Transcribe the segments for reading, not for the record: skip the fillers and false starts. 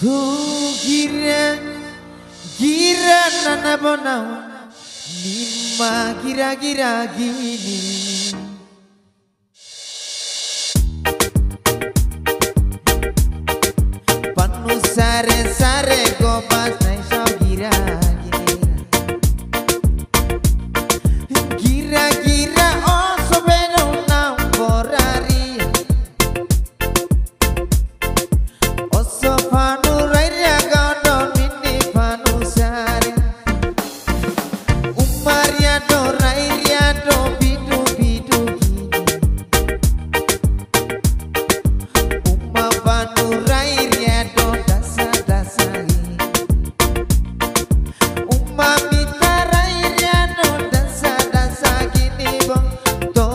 gira gira nana bonau nima gira gira gini panu sare sare gopas nai sao gira gira gira oh sobeno nau borari oh sofanu raya godon mini panu sare umaria do raya do bidu bidu umma panu raya do dasa dasa umma mita raya do dasa dasa gini bang do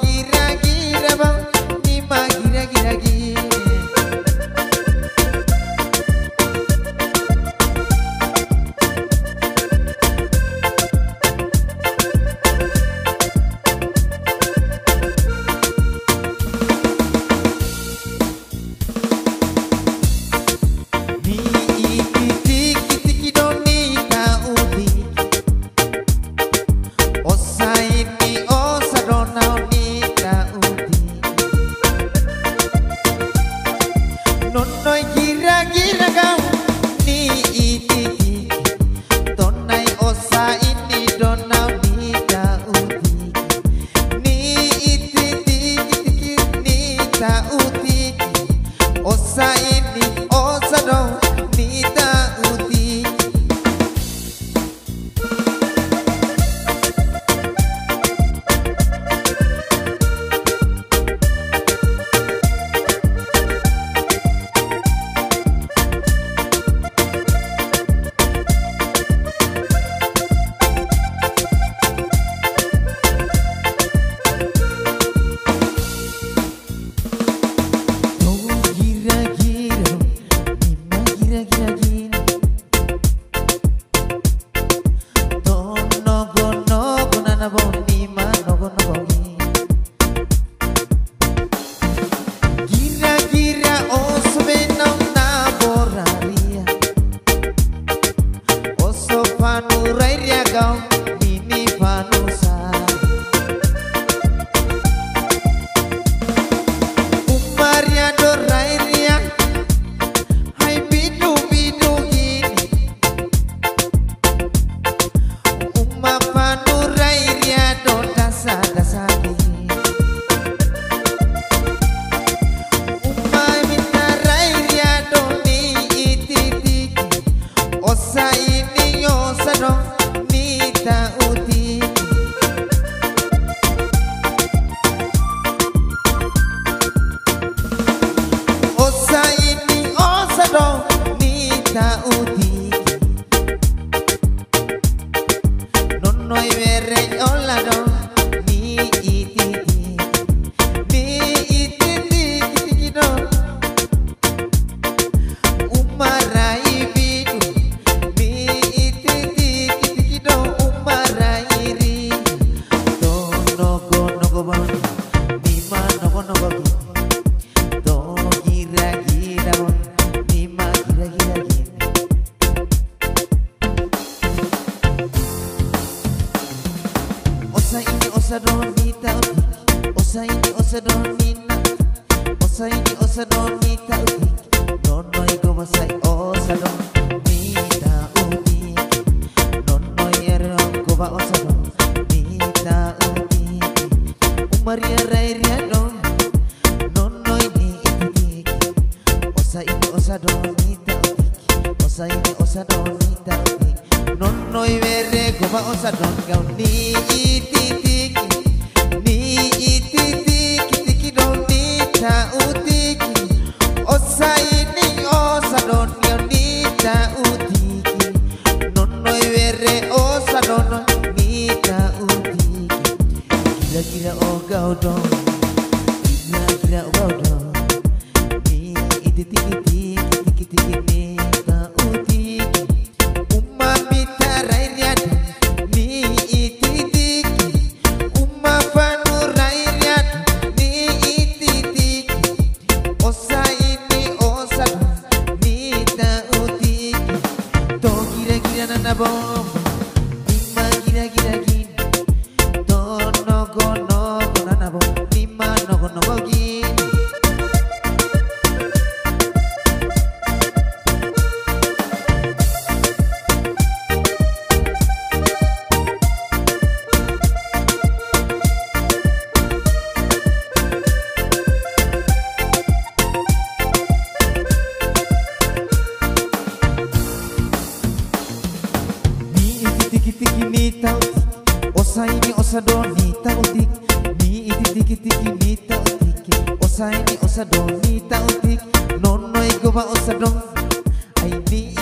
gira gira bang nima gira gira gini Nonoi gira gira kau ni iti tonai osa ini donau ni dauti ni iti ni dauti osa ini osa do ni dauti Osa ini osa donina osa ini osa donita utik nonoi go masai osa don nita utik nonoi ero go ba osa don nita utik umaria rairia don nonoi ni utik osa ini osa donita utik osa ini osa donita utik nonoi vere go ba osa don kau ni itik ni utiki osa ini osa don nita utiki nonoi vere osa don nita utiki gira gira oh gau don gira gira oh gau don ni itiki tiki nita utiki umma mita rairia ni itiki umma panu rairia ni itiki osa ini osa nita tiki tiki nita tiki osa ini osa don nita utik nono ego ba osa don ai ni